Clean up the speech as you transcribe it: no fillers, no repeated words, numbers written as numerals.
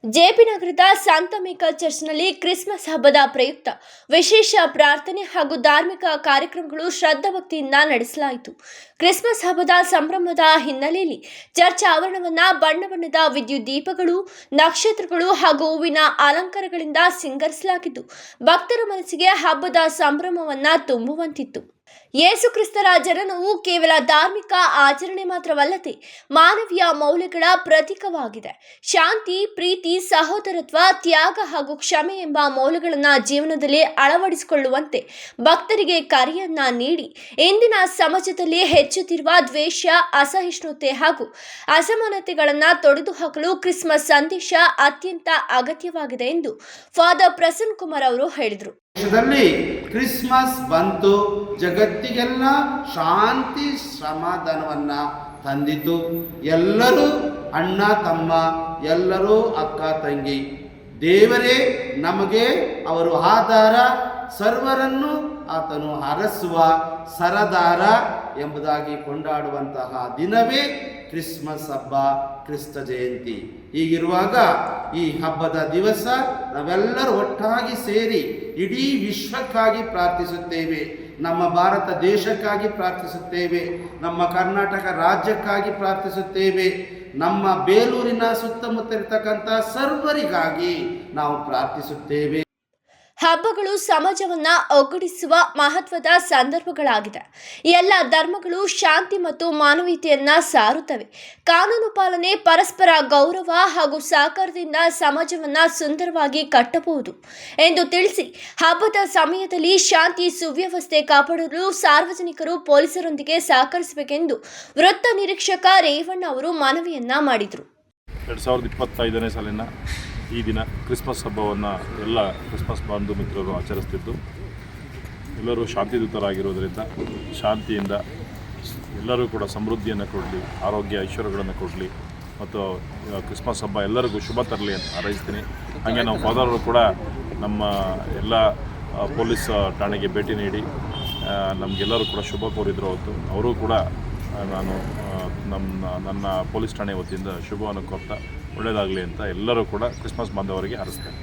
JP ನಗರದ ಸಂತ Michael ಚರ್ಚ್ನಲ್ಲಿ Christmas ಹಬ್ಬದ ಪ್ರಯುಕ್ತ ವಿಶೇಷ ಪ್ರಾರ್ಥನೆ ಹಾಗೂ ಧಾರ್ಮಿಕ ಕಾರ್ಯಕ್ರಮಗಳು ಶ್ರದ್ಧಾಭಕ್ತಿಯಿಂದ ನಡೆಸಲಾಯಿತು. ಕ್ರಿಸ್ಮಸ್ ಹಬ್ಬದ ಸಂಭ್ರಮದ ಹಿನ್ನೆಲೆಯಲ್ಲಿ ಚರ್ಚ್ ಆವರಣವನ್ನು ಬಣ್ಣ ಬಣ್ಣದ ವಿದ್ಯುತ್ ದೀಪಗಳು, ನಕ್ಷತ್ರಗಳು ಹಾಗೂ ಹೂವಿನ ಅಲಂಕಾರಗಳಿಂದ ಸಿಂಗರಿಸಲಾಗಿದ್ದು, ಭಕ್ತರ ಮನಸ್ಸಿಗೆ ಹಬ್ಬದ ಸಂಭ್ರಮವನ್ನು ತುಂಬುವಂತಿತ್ತು. ಯೇಸು ಕ್ರಿಸ್ತರ ಜನನವು ಕೇವಲ ಧಾರ್ಮಿಕ ಆಚರಣೆ ಮಾತ್ರವಲ್ಲದೆ ಮಾನವೀಯ ಮೌಲ್ಯಗಳ ಪ್ರತೀಕವಾಗಿದೆ. ಶಾಂತಿ, ಪ್ರೀತಿ, ಸಹೋದರತ್ವ, ತ್ಯಾಗ ಹಾಗೂ ಕ್ಷಮೆ ಎಂಬ ಮೌಲ್ಯಗಳನ್ನು ಜೀವನದಲ್ಲಿ ಅಳವಡಿಸಿಕೊಳ್ಳುವಂತೆ ಭಕ್ತರಿಗೆ ಕರೆಯನ್ನ ನೀಡಿ ಇಂದಿನ ಸಮಾಜದಲ್ಲಿ ಹೆಚ್ಚುತ್ತಿರುವ ದ್ವೇಷ, ಅಸಹಿಷ್ಣುತೆ ಹಾಗೂ ಅಸಮಾನತೆಗಳನ್ನು ತೊಡೆದುಹಾಕಲು ಕ್ರಿಸ್ಮಸ್ ಸಂದೇಶ ಅತ್ಯಂತ ಅಗತ್ಯವಾಗಿದೆ ಎಂದು ಫಾದರ್ ಪ್ರಸನ್ನ ಕುಮಾರ್ ಅವರು ಹೇಳಿದರು. ದೇಶದಲ್ಲಿ ಕ್ರಿಸ್ಮಸ್ ಬಂತು, ಜಗತ್ತಿಗೆಲ್ಲ ಶಾಂತಿ ಸಮಾಧಾನವನ್ನ ತಂದಿತು. ಎಲ್ಲರೂ ಅಣ್ಣ ತಮ್ಮ, ಎಲ್ಲರೂ ಅಕ್ಕ ತಂಗಿ, ದೇವರೇ ನಮಗೆ ಅವರು ಆಧಾರ, ಸರ್ವರನ್ನು ಆತನು ಹರಸುವ ಸರದಾರ ಎಂಬುದಾಗಿ ಕೊಂಡಾಡುವಂತಹ ದಿನವೇ ಕ್ರಿಸ್ಮಸ್ ಹಬ್ಬ, ಕ್ರಿಸ್ತ ಜಯಂತಿ. ಹೀಗಿರುವಾಗ ಈ ಹಬ್ಬದ ದಿವಸ ನಾವೆಲ್ಲರೂ ಒಟ್ಟಾಗಿ ಸೇರಿ ಇಡೀ ವಿಶ್ವಕ್ಕಾಗಿ ಪ್ರಾರ್ಥಿಸುತ್ತೇವೆ. ನಮ್ಮ ಭಾರತ ದೇಶಕ್ಕಾಗಿ ಪ್ರಾರ್ಥಿಸುತ್ತೇವೆ, ನಮ್ಮ ಕರ್ನಾಟಕ ರಾಜ್ಯಕ್ಕಾಗಿ ಪ್ರಾರ್ಥಿಸುತ್ತೇವೆ, ನಮ್ಮ ಬೇಲೂರಿನ ಸುತ್ತಮುತ್ತ ಇರತಕ್ಕಂಥ ಸರ್ವರಿಗಾಗಿ ನಾವು ಪ್ರಾರ್ಥಿಸುತ್ತೇವೆ. ಹಬ್ಬಗಳು ಸಮಾಜವನ್ನ ಒಗ್ಗೂಡಿಸುವ ಮಹತ್ವದ ಸಂದರ್ಭಗಳಾಗಿದೆ. ಎಲ್ಲ ಧರ್ಮಗಳು ಶಾಂತಿ ಮತ್ತು ಮಾನವೀಯತೆಯನ್ನ ಸಾರುತ್ತವೆ. ಕಾನೂನು ಪಾಲನೆ, ಪರಸ್ಪರ ಗೌರವ ಹಾಗೂ ಸಹಕಾರದಿಂದ ಸಮಾಜವನ್ನ ಸುಂದರವಾಗಿ ಕಟ್ಟಬಹುದು ಎಂದು ತಿಳಿಸಿ, ಹಬ್ಬದ ಸಮಯದಲ್ಲಿ ಶಾಂತಿ ಸುವ್ಯವಸ್ಥೆ ಕಾಪಾಡಲು ಸಾರ್ವಜನಿಕರು ಪೊಲೀಸರೊಂದಿಗೆ ಸಹಕರಿಸಬೇಕೆಂದು ವೃತ್ತ ನಿರೀಕ್ಷಕ ರೇವಣ್ಣ ಅವರು ಮನವಿಯನ್ನ ಮಾಡಿದರು. 2025ನೇ ಸಾಲಿನ ಈ ದಿನ ಕ್ರಿಸ್ಮಸ್ ಹಬ್ಬವನ್ನು ಎಲ್ಲ ಕ್ರಿಸ್ಮಸ್ ಬಂಧು ಮಿತ್ರರು ಆಚರಿಸ್ತಿದ್ದು, ಎಲ್ಲರೂ ಶಾಂತಿದೂತರಾಗಿರೋದರಿಂದ ಶಾಂತಿಯಿಂದ ಎಲ್ಲರೂ ಕೂಡ ಸಮೃದ್ಧಿಯನ್ನು ಕೊಡಲಿ, ಆರೋಗ್ಯ ಐಶ್ವರ್ಯಗಳನ್ನು ಕೊಡಲಿ ಮತ್ತು ಕ್ರಿಸ್ಮಸ್ ಹಬ್ಬ ಎಲ್ಲರಿಗೂ ಶುಭ ತರಲಿ ಅಂತ ಹಾರೈಸ್ತೀನಿ. ಹಾಗೆ ನಾವು ಫಾದರರು ಕೂಡ ನಮ್ಮ ಎಲ್ಲ ಪೊಲೀಸ್ ಠಾಣೆಗೆ ಭೇಟಿ ನೀಡಿ ನಮಗೆಲ್ಲರೂ ಕೂಡ ಶುಭ ಕೋರಿದ್ರು. ಅವತ್ತು ಅವರು ಕೂಡ ನಾನು ನನ್ನ ಪೊಲೀಸ್ ಠಾಣೆ ವತಿಯಿಂದ ಶುಭವನ್ನು ಕೋರ್ತಾ ಒಳ್ಳೆಯದಾಗಲಿ ಅಂತ ಎಲ್ಲರೂ ಕೂಡ ಕ್ರಿಸ್ಮಸ್ ಬಾಂಧವರಿಗೆ ಹಾರೈಸ್ತೇನೆ.